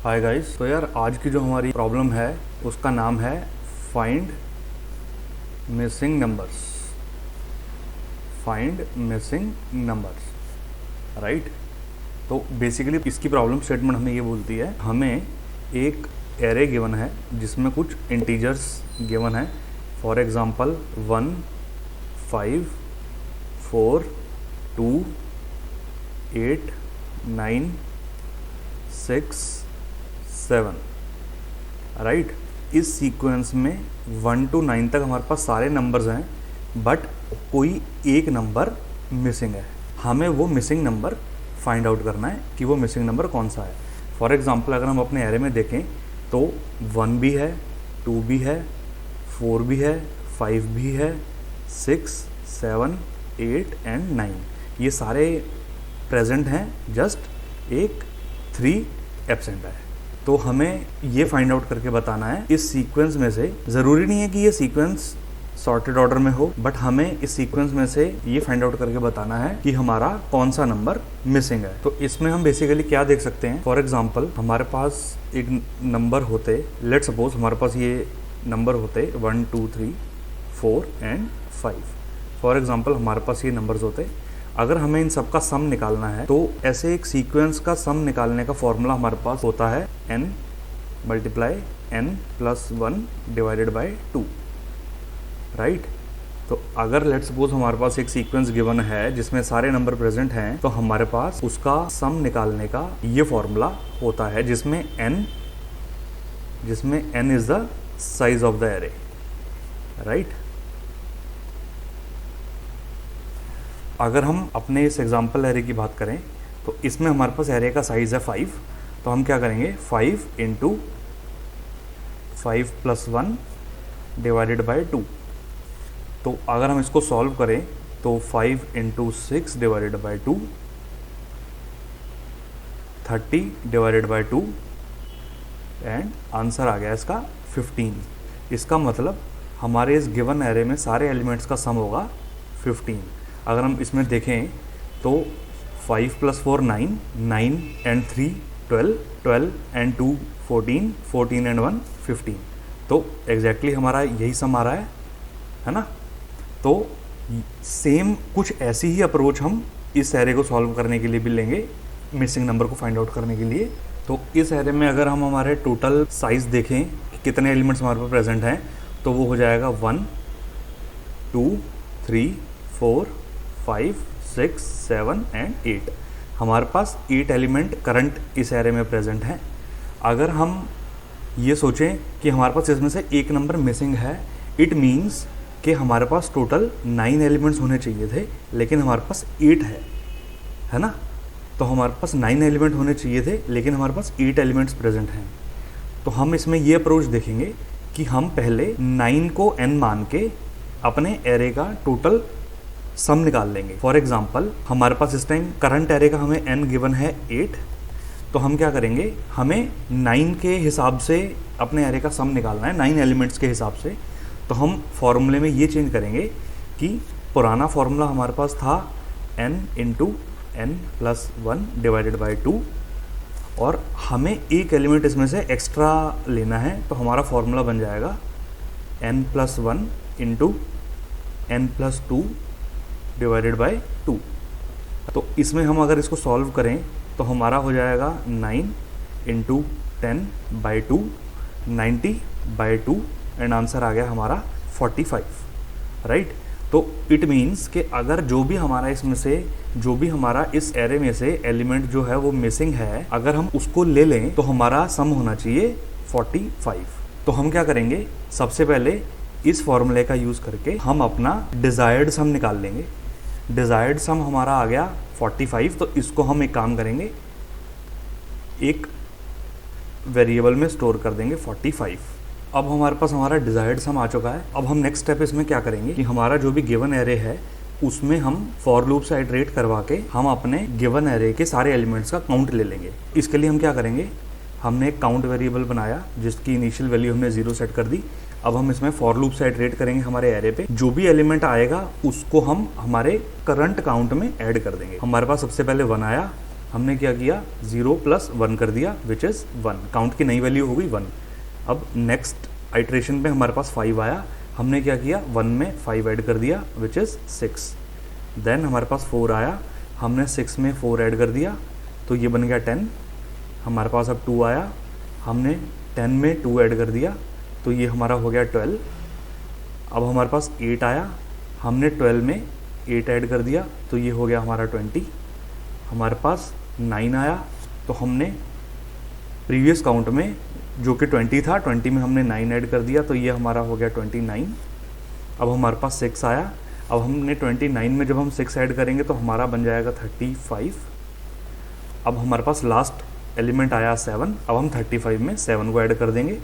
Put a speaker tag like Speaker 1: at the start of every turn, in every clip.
Speaker 1: Hi guys. तो यार आज की जो हमारी प्रॉब्लम है उसका नाम है find missing numbers. Find missing numbers, right. तो बेसिकली इसकी प्रॉब्लम स्टेटमेंट हमें ये बोलती है, हमें एक एरे गिवन है जिसमें कुछ इंटीजर्स गिवन है। For example 1, 5, 4, 2, 8, 9, 6, 7, right. इस सीक्वेंस में 1 to 9 तक हमारे पास सारे नंबर्स हैं, बट कोई एक नंबर मिसिंग है। हमें वो मिसिंग नंबर फाइंड आउट करना है कि वो मिसिंग नंबर कौन सा है। फॉर एग्जांपल अगर हम अपने एरे में देखें तो 1 भी है, 2 भी है, 4 भी है, 5 भी है, 6, 7, 8 एंड 9 ये सारे प्रेजेंट हैं, जस्ट एक 3 एब्सेंट है। तो हमें ये फाइंड आउट करके बताना है इस सीक्वेंस में से, ज़रूरी नहीं है कि ये सीक्वेंस सॉर्टेड ऑर्डर में हो, बट हमें इस सीक्वेंस में से ये फाइंड आउट करके बताना है कि हमारा कौन सा नंबर मिसिंग है। तो इसमें हम बेसिकली क्या देख सकते हैं, फॉर एग्जांपल हमारे पास एक नंबर होते, लेट सपोज हमारे पास ये नंबर होते 1, 2, 3, 4 एंड 5। फॉर एग्जांपल हमारे पास ये नंबर्स होते। अगर हमें इन सब का सम निकालना है तो ऐसे एक सीक्वेंस का सम निकालने का फॉर्मूला हमारे पास होता है n × n + 1 divided by 2, right. तो अगर लेट सपोज हमारे पास एक सीक्वेंस गिवन है जिसमें सारे नंबर प्रेजेंट हैं, तो हमारे पास उसका सम निकालने का ये फॉर्मूला होता है जिसमें n is the size of the array, right. अगर हम अपने इस एग्जाम्पल एरे की बात करें तो इसमें हमारे पास एरे का साइज़ है 5। तो हम क्या करेंगे, 5 × 5 + 1 डिवाइडेड बाय 2। तो अगर हम इसको सॉल्व करें तो 5 × 6 divided by 2, 30 divided by 2 and answer आ गया इसका 15। इसका मतलब हमारे इस गिवन एरे में सारे एलिमेंट्स का सम होगा 15। अगर हम इसमें देखें तो 5 + 4 9, 9 एंड 3 12, 12 एंड 2 14, 14 एंड 1 15। तो एग्जैक्टली हमारा यही सम आ रहा है ना। तो सेम कुछ ऐसी ही अप्रोच हम इस एरे को सॉल्व करने के लिए भी लेंगे, मिसिंग नंबर को फाइंड आउट करने के लिए। तो इस एरे में अगर हम हमारे टोटल साइज़ देखें कि कितने एलिमेंट्स हमारे पास प्रेजेंट हैं, तो वो हो जाएगा 1, 2, 3, 4, 5, 6, 7 एंड 8। हमारे पास 8 एलिमेंट करंट इस एरे में प्रेजेंट हैं। अगर हम ये सोचें कि हमारे पास इसमें से एक नंबर मिसिंग है, इट मीन्स कि हमारे पास टोटल 9 एलिमेंट्स होने चाहिए थे, लेकिन हमारे पास 8 है ना। तो हमारे पास 9 एलिमेंट होने चाहिए थे, लेकिन हमारे पास 8 एलिमेंट्स प्रेजेंट हैं। तो हम इसमें ये अप्रोच देखेंगे कि हम पहले 9 को n मान के अपने एरे का टोटल सम निकाल लेंगे। फॉर एग्जाम्पल हमारे पास इस टाइम करंट एरे का हमें n गिवन है 8। तो हम क्या करेंगे, हमें 9 के हिसाब से अपने एरे का सम निकालना है, 9 एलिमेंट्स के हिसाब से। तो हम फॉर्मूले में ये चेंज करेंगे कि पुराना फॉर्मूला हमारे पास था n × n + 1 डिवाइडेड बाय 2, और हमें एक एलिमेंट इसमें से एक्स्ट्रा लेना है। तो हमारा फॉर्मूला बन जाएगा n + 1 × n + 2 डिवाइडेड बाय 2। तो इसमें हम अगर इसको सॉल्व करें तो हमारा हो जाएगा 9 × 10 बाय 2, 90 बाय 2 एंड आंसर आ गया हमारा 45, राइट। तो इट मीन्स कि अगर जो भी हमारा इसमें से, जो भी हमारा इस एरे में से एलिमेंट जो है वो मिसिंग है, अगर हम उसको ले लें तो हमारा सम होना चाहिए 45। तो हम क्या करेंगे, सबसे पहले इस फॉर्मूले का यूज़ करके हम अपना डिज़ायर्ड सम निकाल लेंगे। डिज़ायर्ड सम हमारा आ गया 45। तो इसको हम एक काम करेंगे, एक वेरिएबल में स्टोर कर देंगे 45। अब हमारे पास हमारा डिज़ायर्ड सम आ चुका है। अब हम नेक्स्ट स्टेप इसमें क्या करेंगे कि हमारा जो भी गिवन एरे है उसमें हम फॉर लूप से इटरेट करवा के हम अपने गिवन एरे के सारे एलिमेंट्स का काउंट ले लेंगे। इसके लिए हम क्या करेंगे, हमने एक काउंट वेरिएबल बनाया जिसकी इनिशियल वैल्यू हमने 0 सेट कर दी। अब हम इसमें फॉर लूप से इटरेट करेंगे हमारे एरे पे, जो भी एलिमेंट आएगा उसको हम हमारे करंट काउंट में ऐड कर देंगे। हमारे पास सबसे पहले 1 आया, हमने क्या किया 0 + 1 कर दिया विच इज़ 1, काउंट की नई वैल्यू हो गई 1। अब नेक्स्ट आइट्रेशन में हमारे पास 5 आया, हमने क्या किया 1 में 5 ऐड कर दिया विच इज़ 6। देन हमारे पास 4 आया, हमने 6 में 4 ऐड कर दिया तो ये बन गया 10। हमारे पास अब 2 आया, हमने 10 में 2 ऐड कर दिया तो ये हमारा हो गया 12। अब हमारे पास 8 आया, हमने 12 में 8 ऐड कर दिया तो ये हो गया हमारा 20। हमारे पास 9 आया तो हमने प्रीवियस काउंट में जो कि 20 था, 20 में हमने 9 ऐड कर दिया तो ये हमारा हो गया 29। अब हमारे पास 6 आया, अब हमने 29 में जब हम 6 ऐड करेंगे तो हमारा बन जाएगा 35। अब हमारे पास लास्ट एलिमेंट आया 7, अब हम 35 में 7 को ऐड कर देंगे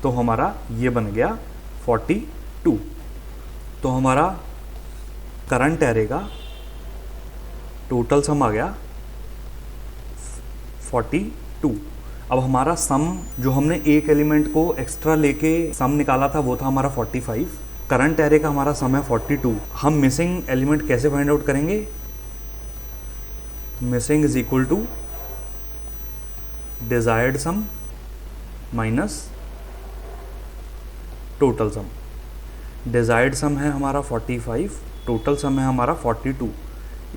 Speaker 1: तो हमारा ये बन गया 42। तो हमारा करंट एरे का टोटल सम आ गया 42। अब हमारा सम जो हमने एक एलिमेंट को एक्स्ट्रा लेके सम निकाला था वो था हमारा 45। करंट एरे का हमारा सम है 42। हम मिसिंग एलिमेंट कैसे फाइंड आउट करेंगे? Missing is equal to desired sum minus total sum. Desired sum है हमारा 45, टोटल सम है हमारा 42,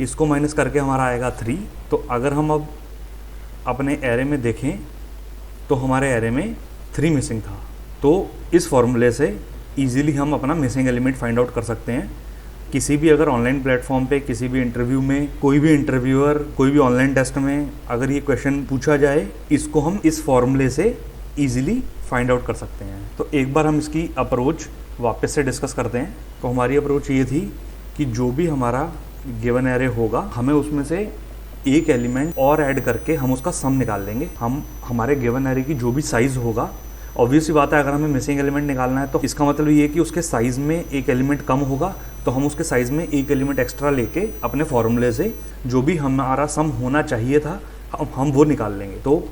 Speaker 1: इसको माइनस करके हमारा आएगा 3। तो अगर हम अब अपने एरे में देखें तो हमारे एरे में 3 मिसिंग था। तो इस फॉर्मूले से इजीली हम अपना मिसिंग एलिमेंट फाइंड आउट कर सकते हैं। किसी भी अगर ऑनलाइन प्लेटफॉर्म पे किसी भी इंटरव्यू में कोई भी इंटरव्यूअर कोई भी ऑनलाइन टेस्ट में अगर ये क्वेश्चन पूछा जाए, इसको हम इस फॉर्मूले से इजीली फाइंड आउट कर सकते हैं। तो एक बार हम इसकी अप्रोच वापस से डिस्कस करते हैं। तो हमारी अप्रोच ये थी कि जो भी हमारा गिवन एरे होगा हमें उसमें से एक एलिमेंट और ऐड करके हम उसका सम निकाल लेंगे। हम हमारे गिवन एरे की जो भी साइज़ होगा, ऑब्वियस सी बात है अगर हमें मिसिंग एलिमेंट निकालना है तो इसका मतलब ये है कि उसके साइज़ में एक एलिमेंट कम होगा, तो हम उसके साइज़ में एक एलिमेंट एक्स्ट्रा लेके अपने फॉर्मूले से जो भी हमारा सम होना चाहिए था हम वो निकाल लेंगे। तो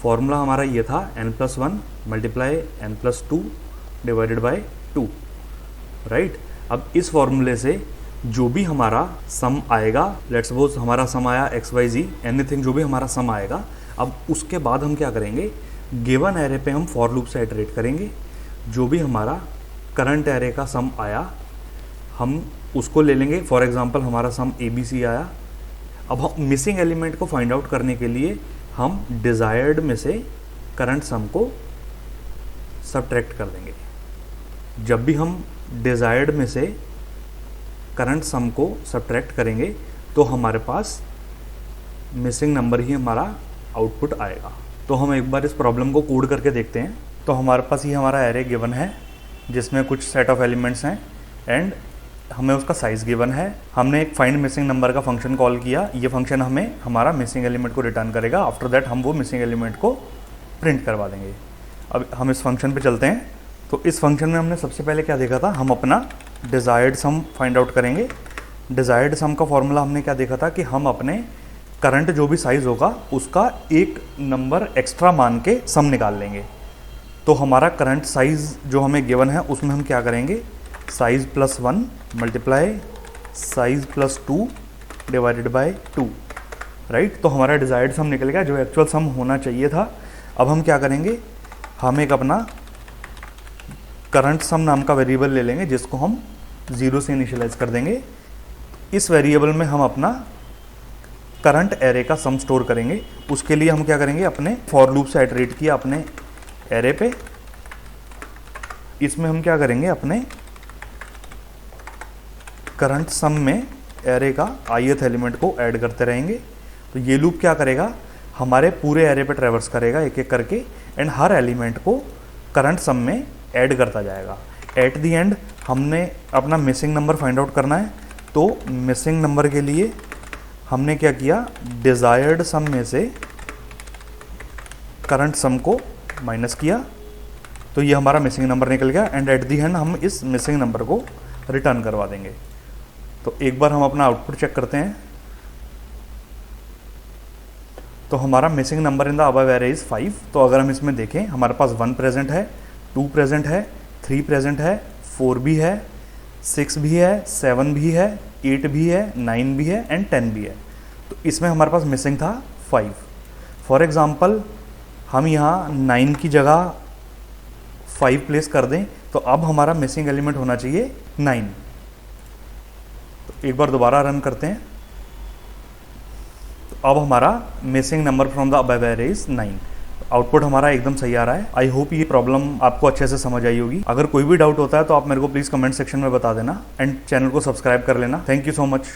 Speaker 1: फॉर्मूला हमारा ये था n+1 multiply n+2 divided by 2, right. अब इस फॉर्मूले से जो भी हमारा सम आएगा, लेट्स सपोज हमारा सम आया XYZ एनीथिंग, जो भी हमारा सम आएगा, अब उसके बाद हम क्या करेंगे, गिवन एरे पे हम फॉर लूप से इटरेट करेंगे। जो भी हमारा करंट एरे का सम आया हम उसको ले लेंगे। फॉर एग्जांपल हमारा सम ABC आया। अब हम मिसिंग एलिमेंट को फाइंड आउट करने के लिए हम डिज़ायर्ड में से करंट सम को सब्ट्रैक्ट कर देंगे। जब भी हम डिज़ायर्ड में से करंट सम को सब्ट्रैक्ट करेंगे तो हमारे पास मिसिंग नंबर ही हमारा आउटपुट आएगा। तो हम एक बार इस प्रॉब्लम को कोड करके देखते हैं। तो हमारे पास ये हमारा एरे गिवन है जिसमें कुछ सेट ऑफ एलिमेंट्स हैं एंड हमें उसका साइज़ गिवन है। हमने एक फाइंड मिसिंग नंबर का फंक्शन कॉल किया। ये फंक्शन हमें हमारा मिसिंग एलिमेंट को रिटर्न करेगा। आफ्टर दैट हम वो मिसिंग एलिमेंट को प्रिंट करवा देंगे। अब हम इस फंक्शन पे चलते हैं। तो इस फंक्शन में हमने सबसे पहले क्या देखा था, हम अपना डिज़ायर्ड सम फाइंड आउट करेंगे। डिज़ायर्ड सम का फॉर्मूला हमने क्या देखा था कि हम अपने करंट जो भी साइज़ होगा उसका एक नंबर एक्स्ट्रा मान के सम निकाल लेंगे। तो हमारा करंट साइज़ जो हमें गिवन है उसमें हम क्या करेंगे, size +1 multiply size +2 divided by 2, right. तो हमारा डिज़ायर्ड सम निकल गया जो एक्चुअल सम होना चाहिए था। अब हम क्या करेंगे, हम एक अपना करंट सम नाम का वेरिएबल ले लेंगे जिसको हम 0 से इनिशियलाइज कर देंगे। इस वेरिएबल में हम अपना करंट एरे का सम स्टोर करेंगे। उसके लिए हम क्या करेंगे, अपने फॉर लूप से इटरेट किया अपने एरे पे। इसमें हम क्या करेंगे, अपने करंट सम में एरे का ith एलिमेंट को ऐड करते रहेंगे। तो ये लूप क्या करेगा, हमारे पूरे एरे पे ट्रैवर्स करेगा एक एक करके एंड हर एलिमेंट को करंट सम में ऐड करता जाएगा। एट दी एंड हमने अपना मिसिंग नंबर फाइंड आउट करना है। तो मिसिंग नंबर के लिए हमने क्या किया, डिज़ायर्ड सम में से करंट सम को माइनस किया तो ये हमारा मिसिंग नंबर निकल गया एंड एट दी एंड हम इस मिसिंग नंबर को रिटर्न करवा देंगे। तो एक बार हम अपना आउटपुट चेक करते हैं। तो हमारा missing number in the above array is 5। तो अगर हम इसमें देखें हमारे पास 1 प्रेजेंट है, 2 प्रेजेंट है, 3 प्रेजेंट है, 4 भी है, 6 भी है, 7 भी है, 8 भी है, 9 भी है एंड 10 भी है। तो इसमें हमारे पास मिसिंग था 5। फॉर एग्ज़ाम्पल हम यहाँ 9 की जगह 5 प्लेस कर दें तो अब हमारा मिसिंग एलिमेंट होना चाहिए 9। तो एक बार दोबारा रन करते हैं, तो अब हमारा missing number from the above अरे इज 9। आउटपुट हमारा एकदम सही आ रहा है। आई होप ये प्रॉब्लम आपको अच्छे से समझ आई होगी। अगर कोई भी डाउट होता है तो आप मेरे को प्लीज़ कमेंट सेक्शन में बता देना एंड चैनल को सब्सक्राइब कर लेना। Thank you so much.